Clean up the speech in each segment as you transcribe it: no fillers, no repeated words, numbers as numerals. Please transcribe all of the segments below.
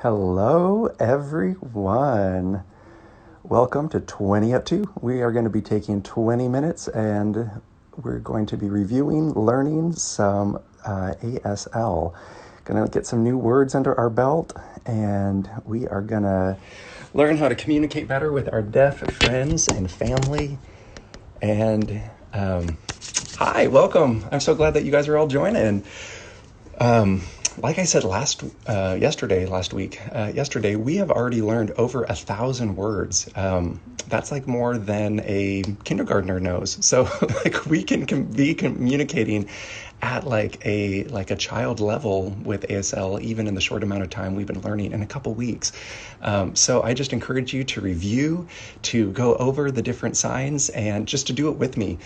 Hello, everyone. Welcome to 20 at 2. We are going to be taking 20 minutes and we're going to be reviewing, learning some ASL. Going to get some new words under our belt, and we are going to learn how to communicate better with our deaf friends and family. And hi, welcome. I'm so glad that you guys are all joining. Like I said yesterday, we have already learned over 1,000 words. That's like more than a kindergartner knows. So like we can be communicating at like a child level with ASL, even in the short amount of time we've been learning in a couple weeks. So I just encourage you to review, to go over the different signs, and just to do it with me.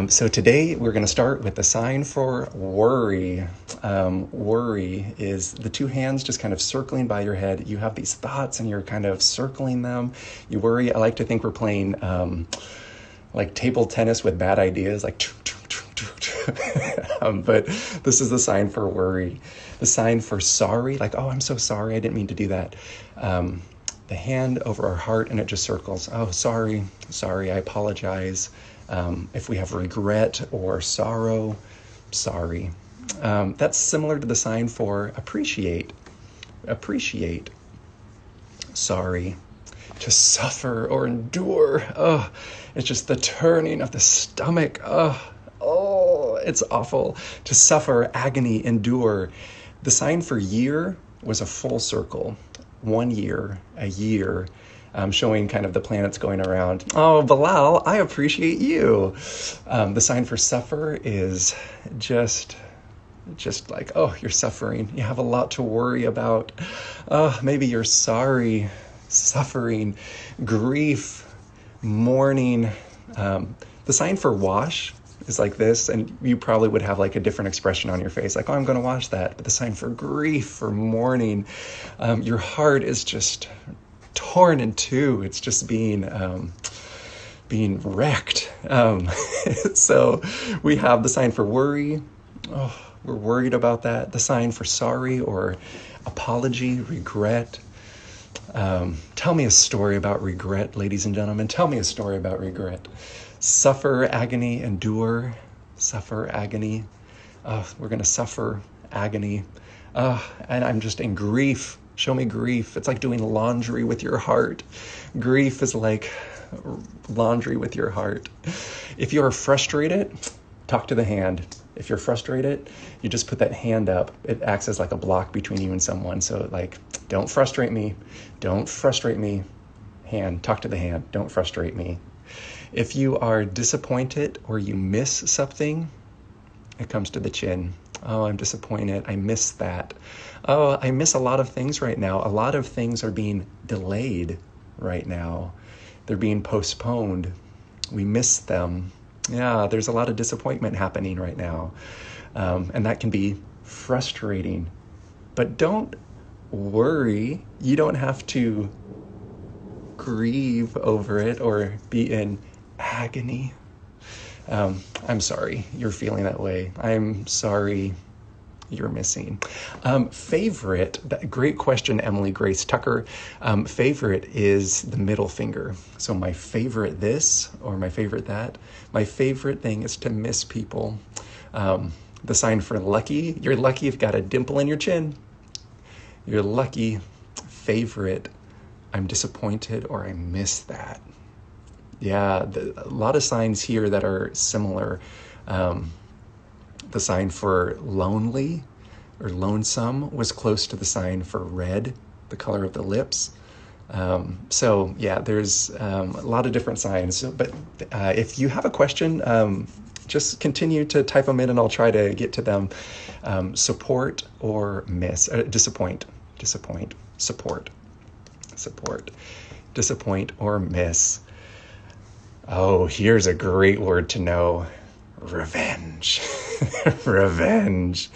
So today we're going to start with the sign for worry. Worry is the two hands just kind of circling by your head. You have these thoughts and you're kind of circling them. You worry. I like to think we're playing like table tennis with bad ideas, like but this is the sign for worry. The sign for sorry, like, oh, I'm so sorry, I didn't mean to do that. The hand over our heart, and it just circles. Oh, sorry, I apologize. If we have regret or sorrow, sorry. That's similar to the sign for appreciate. Appreciate. Sorry. To suffer or endure. Oh, it's just the turning of the stomach. Oh, it's awful. To suffer, agony, endure. The sign for year was a full circle. 1 year, a year, showing kind of the planets going around. Oh, Bilal, I appreciate you. The sign for suffer is just like, oh, you're suffering. You have a lot to worry about. Oh, maybe you're sorry, suffering, grief, mourning. The sign for wash is like this, and you probably would have like a different expression on your face, like, oh, I'm going to wash that. But the sign for grief, for mourning, your heart is just torn in two. It's just being wrecked. So we have the sign for worry. Oh, we're worried about that. The sign for sorry or apology, regret. Tell me a story about regret, ladies and gentlemen. Tell me a story about regret. Suffer, agony, endure. Suffer, agony. We're going to suffer agony. And I'm just in grief. Show me grief. It's like doing laundry with your heart. Grief is like laundry with your heart. If you're frustrated, talk to the hand. If you're frustrated, you just put that hand up. It acts as like a block between you and someone. So like, don't frustrate me. Don't frustrate me. Hand, talk to the hand. Don't frustrate me. If you are disappointed or you miss something, it comes to the chin. Oh, I'm disappointed. I miss that. Oh, I miss a lot of things right now. A lot of things are being delayed right now. They're being postponed. We miss them. Yeah, there's a lot of disappointment happening right now. And that can be frustrating. But don't worry. You don't have to grieve over it or be in agony. I'm sorry you're feeling that way. I'm sorry you're missing. Favorite, great question, Emily Grace Tucker. Favorite is the middle finger. So my favorite this or my favorite that. My favorite thing is to miss people. The sign for lucky, you're lucky if you've got a dimple in your chin. You're lucky. Favorite, I'm disappointed or I miss that. Yeah, a lot of signs here that are similar. The sign for lonely or lonesome was close to the sign for red, the color of the lips. So yeah, there's a lot of different signs. But if you have a question, just continue to type them in and I'll try to get to them. Support or miss, disappoint, support, disappoint or miss. Oh, here's a great word to know. Revenge. Revenge.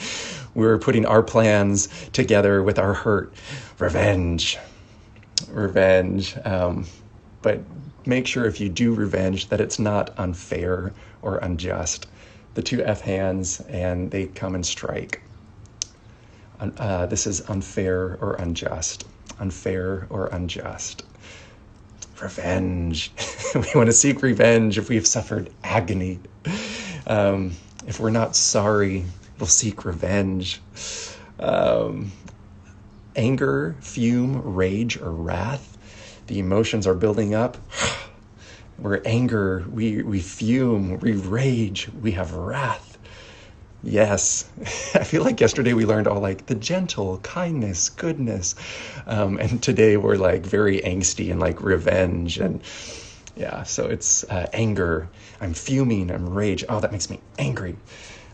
We're putting our plans together with our hurt. Revenge. But make sure if you do revenge that it's not unfair or unjust. The two F hands and they come and strike. This is unfair or unjust. unfair, or unjust. Revenge. We want to seek revenge if we've suffered agony. If we're not sorry, we'll seek revenge. Anger, fume, rage, or wrath. The emotions are building up. We're anger, we fume, we rage, we have wrath. Yes. I feel like yesterday we learned all like the gentle, kindness, goodness. And today we're like very angsty and like revenge. And yeah, so it's anger. I'm fuming, I'm rage. Oh, that makes me angry.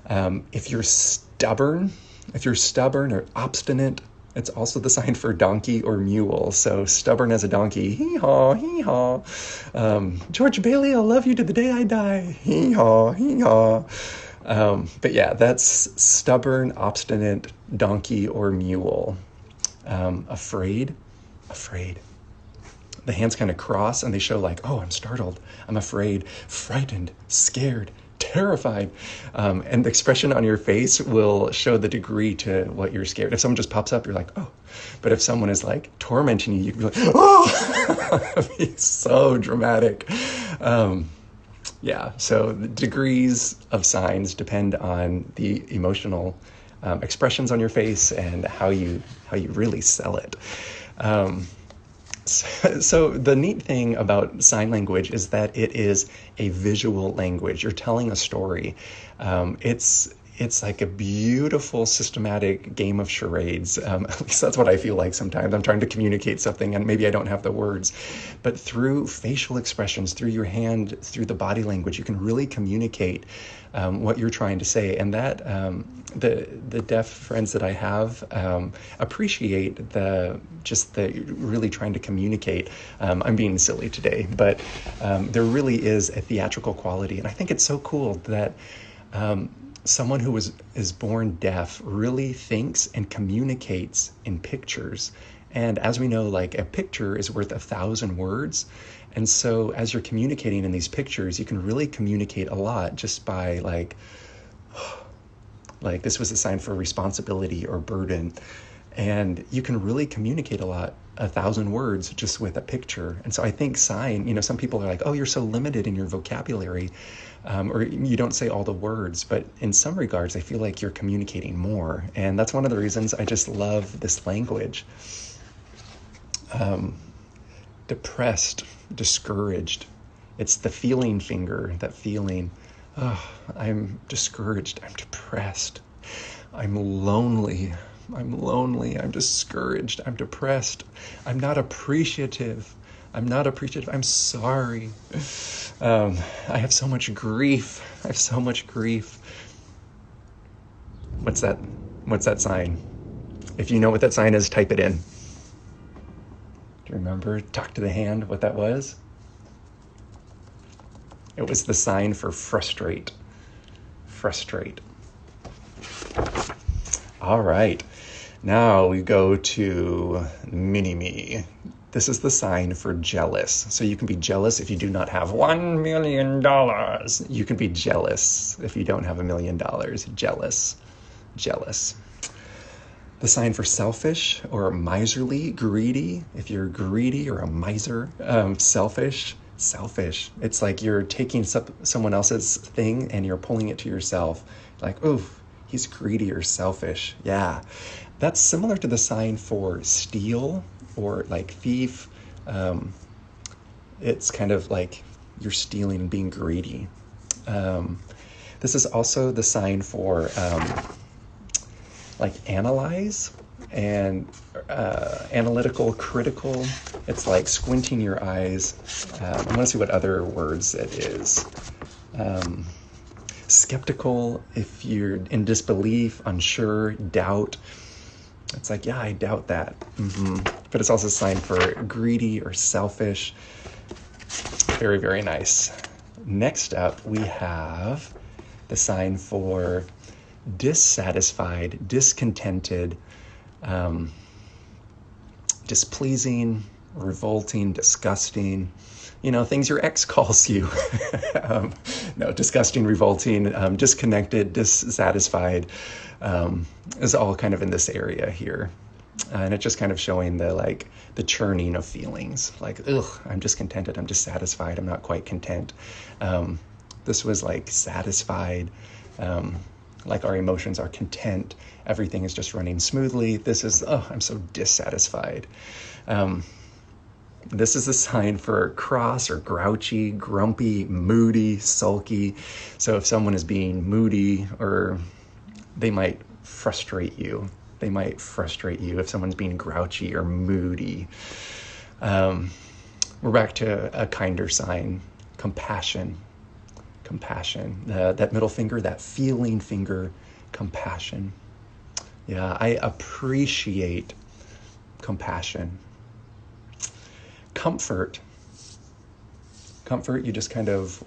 If you're stubborn or obstinate, it's also the sign for donkey or mule. So stubborn as a donkey, hee-haw, hee-haw. George Bailey, I'll love you to the day I die, hee-haw, hee-haw. But yeah, that's stubborn, obstinate, donkey, or mule. Afraid. The hands kind of cross and they show like, oh, I'm startled, I'm afraid, frightened, scared, terrified. And the expression on your face will show the degree to what you're scared. If someone just pops up, you're like, oh. But if someone is like tormenting you, you can be like, oh, it'd be so dramatic. Yeah, so the degrees of signs depend on the emotional expressions on your face and how you really sell it. So the neat thing about sign language is that it is a visual language. You're telling a story. It's like a beautiful systematic game of charades. At least that's what I feel like sometimes. I'm trying to communicate something and maybe I don't have the words. But through facial expressions, through your hand, through the body language, you can really communicate what you're trying to say. And that the deaf friends that I have appreciate the really trying to communicate. I'm being silly today, but there really is a theatrical quality. And I think it's so cool that someone who is born deaf really thinks and communicates in pictures. And as we know, like a picture is worth 1,000 words. And so as you're communicating in these pictures, you can really communicate a lot just by like this was a sign for responsibility or burden. And you can really communicate a lot, 1,000 words just with a picture. And so I think sign, some people are like, oh, you're so limited in your vocabulary, or you don't say all the words. But in some regards, I feel like you're communicating more. And that's one of the reasons I just love this language. Depressed, discouraged. It's the feeling finger, that feeling. Oh, I'm discouraged. I'm depressed. I'm lonely. I'm discouraged. I'm depressed. I'm not appreciative. I'm sorry. I have so much grief. What's that sign? If you know what that sign is, type it in. Do you remember? Talk to the hand, what that was? It was the sign for frustrate. All right. Now we go to mini-me. This is the sign for jealous. So you can be jealous if you do not have $1 million. You can be jealous if you don't have $1 million. Jealous. The sign for selfish or miserly, greedy. If you're greedy or a miser, selfish. It's like you're taking someone else's thing and you're pulling it to yourself. Like, oof, he's greedy or selfish. Yeah. That's similar to the sign for steal or like thief. It's kind of like you're stealing and being greedy. This is also the sign for like analyze and analytical, critical. It's like squinting your eyes. I want to see what other words it is. Skeptical, if you're in disbelief, unsure, doubt. It's like, yeah, I doubt that. But it's also a sign for greedy or selfish. Very, very nice. Next up, we have the sign for dissatisfied, discontented, displeasing, revolting, disgusting. Things your ex calls you. No, disgusting, revolting, disconnected, dissatisfied is all kind of in this area here. And it's just kind of showing the churning of feelings. Like, ugh, I'm discontented, I'm dissatisfied, I'm not quite content. This was like satisfied, like our emotions are content, everything is just running smoothly. This is, oh, I'm so dissatisfied. This is a sign for cross or grouchy, grumpy, moody, sulky. So if someone is being moody, or they might frustrate you. They might frustrate you if someone's being grouchy or moody. We're back to a kinder sign, compassion. Compassion. That middle finger, that feeling finger, compassion. Yeah, I appreciate compassion. Comfort. Comfort, you just kind of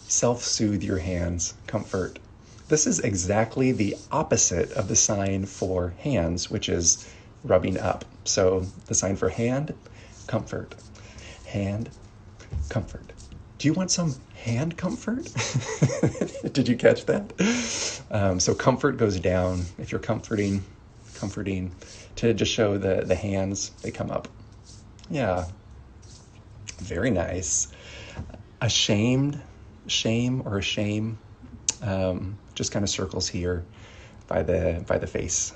self-soothe your hands. Comfort. This is exactly the opposite of the sign for hands, which is rubbing up. So the sign for hand, comfort. Hand, comfort. Do you want some hand comfort? Did you catch that? So comfort goes down. If you're comforting, to just show the hands, they come up. Yeah. Very nice. Ashamed, shame or shame, just kind of circles here by the face.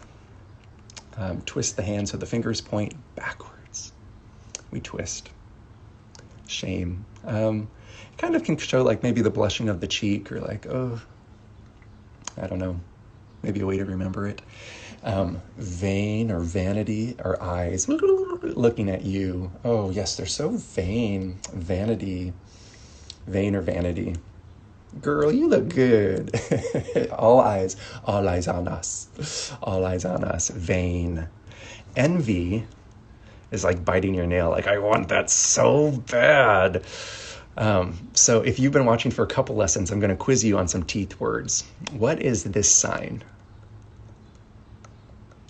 Twist the hand so the fingers point backwards. We twist. Shame. Kind of can show like maybe the blushing of the cheek, or like, oh, I don't know, maybe a way to remember it. Vain or vanity, or eyes looking at you. Oh yes, they're so vain. Vanity. Vain or vanity. Girl, you look good. All eyes on us. All eyes on us. Vain. Envy is like biting your nail. Like, I want that so bad. So if you've been watching for a couple lessons, I'm going to quiz you on some teeth words. What is this sign?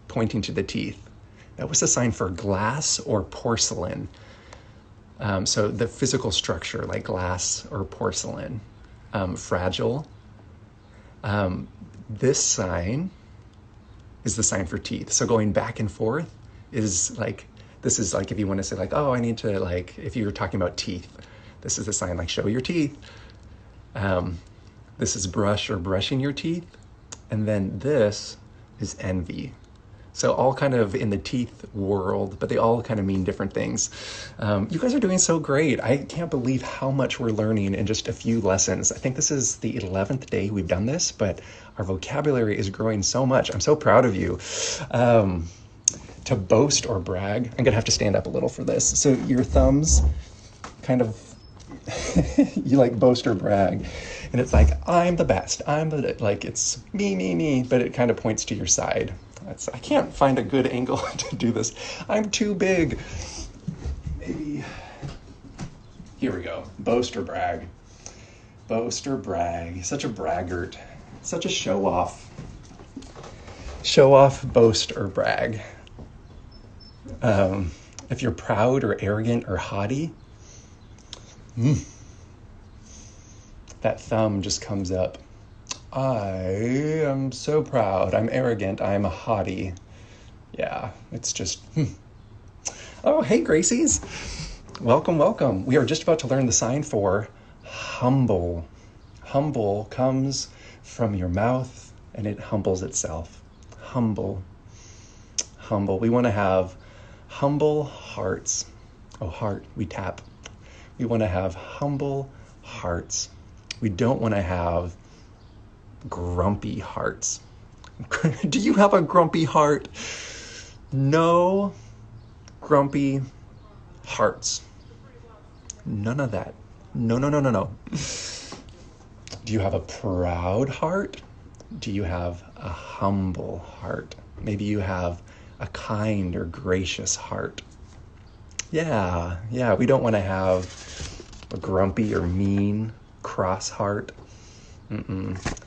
Pointing to the teeth. That was a sign for glass or porcelain. So the physical structure, like glass or porcelain. Fragile. This sign is the sign for teeth. So going back and forth is like, this is like if you want to say like, oh, I need to, like, if you were talking about teeth, this is the sign like, show your teeth. This is brush or brushing your teeth. And then this is envy. So all kind of in the teeth world, but they all kind of mean different things. You guys are doing so great. I can't believe how much we're learning in just a few lessons. I think this is the 11th day we've done this, but our vocabulary is growing so much. I'm so proud of you. To boast or brag, I'm gonna have to stand up a little for this. So your thumbs kind of, you like boast or brag. And it's like, I'm the best. Like it's me, but it kind of points to your side. I can't find a good angle to do this. I'm too big. Maybe, here we go. Boast or brag. Boast or brag. Such a braggart. Such a show off. Show off, boast, or brag. If you're proud or arrogant or haughty, that thumb just comes up. I am so proud. I'm arrogant. I'm haughty. Yeah, it's just, Oh, hey, Gracies. Welcome, welcome. We are just about to learn the sign for humble. Humble comes from your mouth and it humbles itself. Humble. Humble. We want to have humble hearts. Oh, heart, we tap. We want to have humble hearts. We don't want to have grumpy hearts. Do you have a grumpy heart? No grumpy hearts. None of that. No. Do you have a proud heart? Do you have a humble heart? Maybe you have a kind or gracious heart. Yeah, we don't want to have a grumpy or mean, cross heart.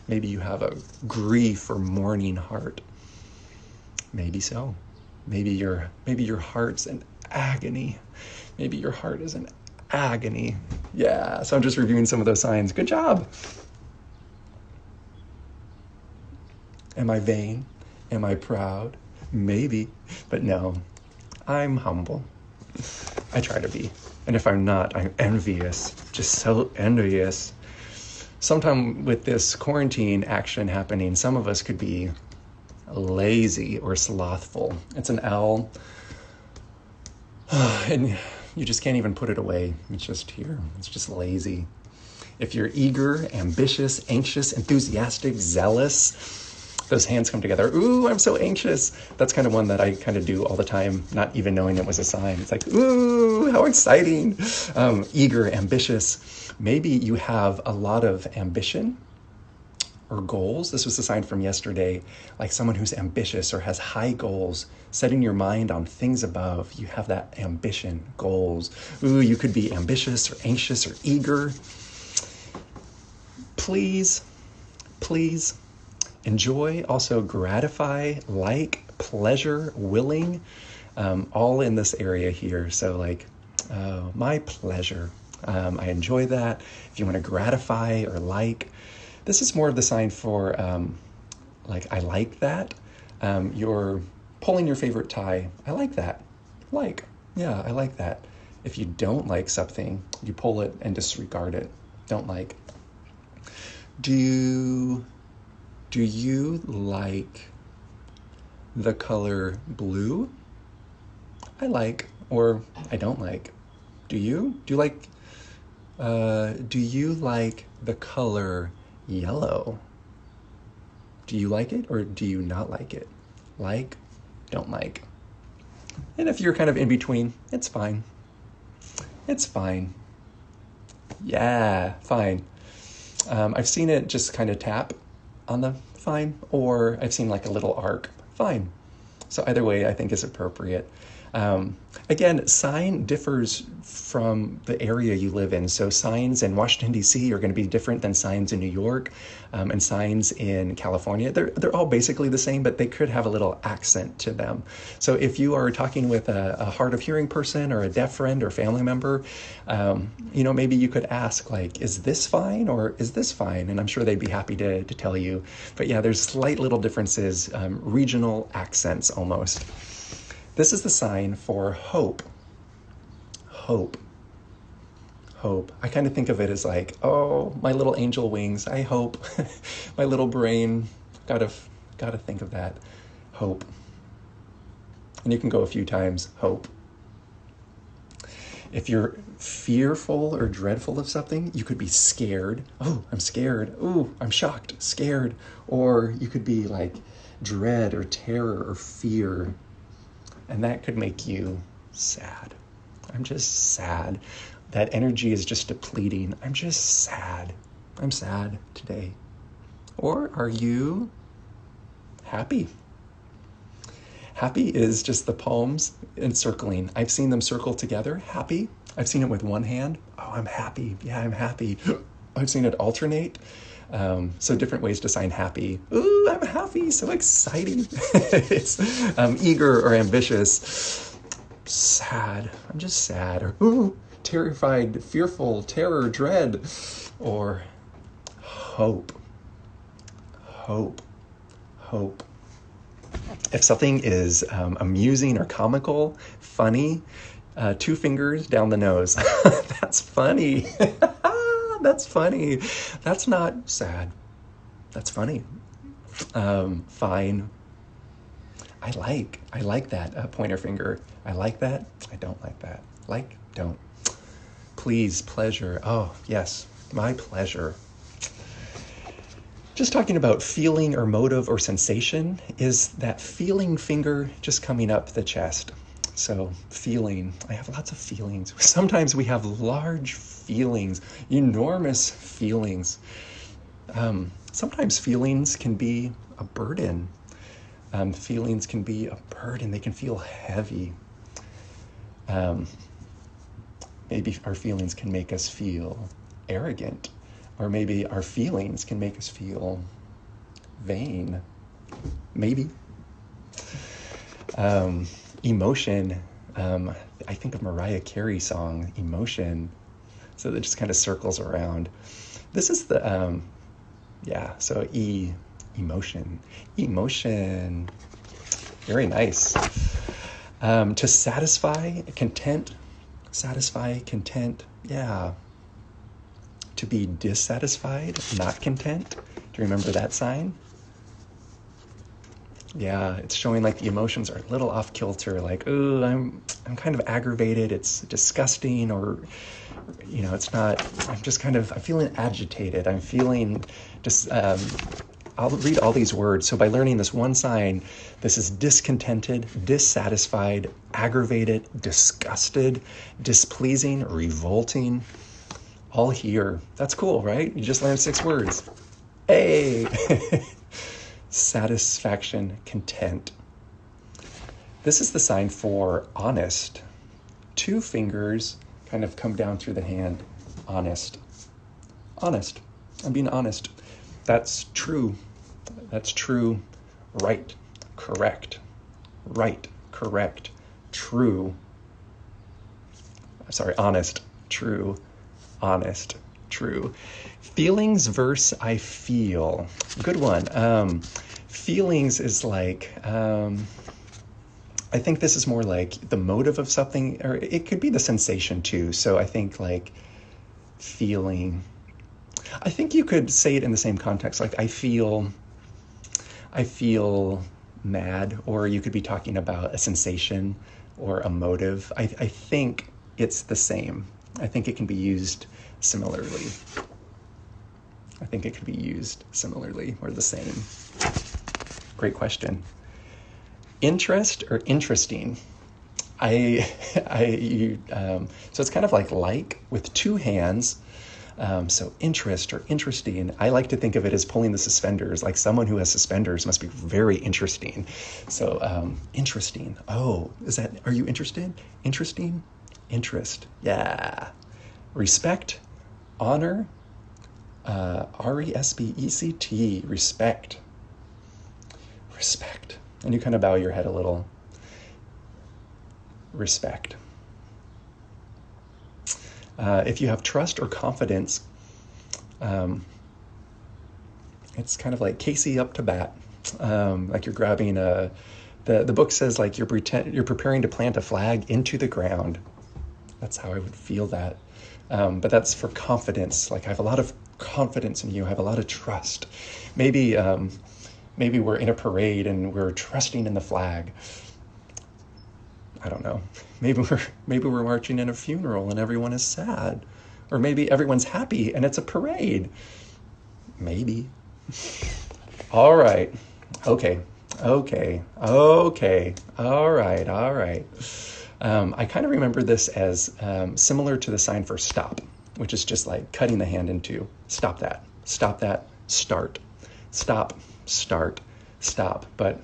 Maybe you have a grief or mourning heart. Maybe so. Maybe your heart's an agony. Maybe your heart is an agony. Yeah, so I'm just reviewing some of those signs. Good job. Am I vain? Am I proud? Maybe, but no, I'm humble. I try to be. And if I'm not, I'm envious, just so envious. Sometime with this quarantine action happening, some of us could be lazy or slothful. It's an L, and you just can't even put it away. It's just here. It's just lazy. If you're eager, ambitious, anxious, enthusiastic, zealous, those hands come together. Ooh, I'm so anxious. That's kind of one that I kind of do all the time, not even knowing it was a sign. It's like, ooh, how exciting. Eager, ambitious. Maybe you have a lot of ambition or goals. This was a sign from yesterday, like someone who's ambitious or has high goals, setting your mind on things above. You have that ambition, goals. Ooh, you could be ambitious or anxious or eager. Please enjoy, also gratify, like, pleasure, willing, all in this area here. So like, my pleasure. I enjoy that. If you want to gratify or like, this is more of the sign for like, I like that. You're pulling your favorite tie. I like that. Like, yeah, I like that. If you don't like something, you pull it and disregard it. Don't like. Do you like the color blue? I like, or I don't like. Do you? Do you like the color yellow? Do you like it or do you not like it? Like, don't like. And if you're kind of in between, it's fine. It's fine. Yeah, fine. I've seen it just kind of tap on the fine, or I've seen like a little arc, fine. So either way, I think is appropriate. Again, sign differs from the area you live in. So signs in Washington, D.C. are going to be different than signs in New York, and signs in California. They're all basically the same, but they could have a little accent to them. So if you are talking with a hard of hearing person or a deaf friend or family member, maybe you could ask, like, is this fine or is this fine? And I'm sure they'd be happy to tell you. But yeah, there's slight little differences, regional accents almost. This is the sign for hope. Hope. I kind of think of it as like, oh, my little angel wings. I hope. My little brain. Gotta think of that. Hope. And you can go a few times. Hope. If you're fearful or dreadful of something, you could be scared. Oh, I'm scared. Oh, I'm shocked. Scared. Or you could be like dread or terror or fear. And that could make you sad. I'm just sad. That energy is just depleting. I'm just sad. I'm sad today. Or are you happy? Happy is just the palms encircling. I've seen them circle together. Happy. I've seen it with one hand. Oh, I'm happy. Yeah, I'm happy. I've seen it alternate. So different ways to sign happy. Ooh, I'm happy, so exciting. It's eager or ambitious. Sad, I'm just sad. Or ooh, terrified, fearful, terror, dread. Or hope. If something is amusing or comical, funny, 2 fingers down the nose. That's funny. That's funny. That's not sad. That's funny. Fine. I like that pointer finger. I like that. I don't like that. Like, don't. Please, pleasure. Oh, yes, my pleasure. Just talking about feeling or motive or sensation, is that feeling finger just coming up the chest. So feeling, I have lots of feelings. Sometimes we have large feelings, enormous feelings. Sometimes feelings can be a burden. Feelings can be a burden. They can feel heavy. Maybe our feelings can make us feel arrogant, or maybe our feelings can make us feel vain. Maybe. Emotion. I think of Mariah Carey's song, Emotion. So that just kind of circles around. This is the, so emotion. Emotion. Very nice. To satisfy, content. Satisfy, content. Yeah. To be dissatisfied, not content. Do you remember that sign? Yeah, it's showing like the emotions are a little off kilter, like, oh, I'm kind of aggravated, it's disgusting, or, you know, it's not, I'm feeling agitated, I'm feeling just, I'll read all these words. So by learning this one sign, this is discontented, dissatisfied, aggravated, disgusted, displeasing, revolting, all here. That's cool, right? You just learned 6 words. Hey! Satisfaction, content. This is the sign for honest. 2 fingers kind of come down through the hand. Honest. Honest. I'm being honest. That's true. That's true. Right. Correct. Right. Correct. True. Sorry, honest. True. Honest. True. Feelings verse I feel. Good one. Feelings is like, I think this is more like the motive of something, or it could be the sensation too. So I think like feeling, I think you could say it in the same context. Like I feel mad, or you could be talking about a sensation or a motive. I think it's the same. I think it can be used similarly. I think it could be used similarly or the same. Great question. Interest or interesting? So it's kind of like with 2 hands. So interest or interesting, I like to think of it as pulling the suspenders, like someone who has suspenders must be very interesting. So interesting. Oh, are you interested? Interesting? Interest. Yeah. Respect, honor, R-E-S-P-E-C-T, respect. Respect. And you kind of bow your head a little. Respect. If you have trust or confidence, it's kind of like Casey up to bat. Like you're grabbing the book says like you're preparing to plant a flag into the ground. That's how I would feel that. But that's for confidence. Like I have a lot of confidence in you. I have a lot of trust. Maybe we're in a parade and we're trusting in the flag. I don't know. Maybe we're marching in a funeral and everyone is sad. Or maybe everyone's happy and it's a parade. Maybe. All right. Okay. All right. I kind of remember this as similar to the sign for stop, which is just like cutting the hand in 2. Stop that, start, stop, start, stop. But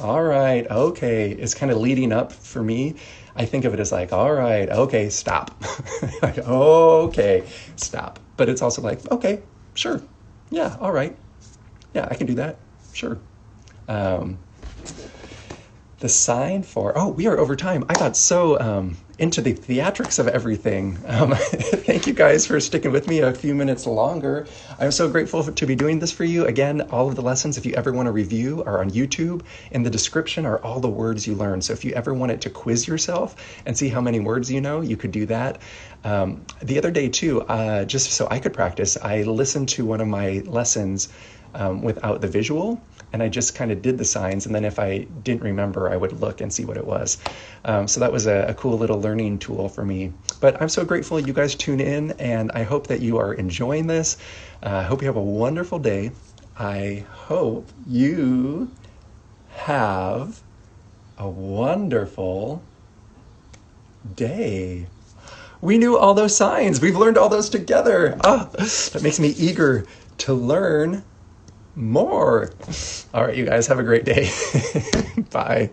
all right, okay, it's kind of leading up for me. I think of it as like, all right, okay, stop. Like, okay, stop. But it's also like, okay, sure, yeah, all right, yeah, I can do that, sure. The sign for, we are over time. I got so into the theatrics of everything. Thank you guys for sticking with me a few minutes longer. I'm so grateful to be doing this for you. Again, all of the lessons, if you ever want to review, are on YouTube. In the description are all the words you learned. So if you ever wanted to quiz yourself and see how many words you know, you could do that. The other day too, just so I could practice, I listened to one of my lessons without the visual, and I just kind of did the signs, and then if I didn't remember, I would look and see what it was. So that was a cool little learning tool for me. But I'm so grateful you guys tune in, and I hope that you are enjoying this. I hope you have a wonderful day. I hope you have a wonderful day. We knew all those signs. We've learned all those together. That makes me eager to learn more. All right, you guys have a great day. Bye.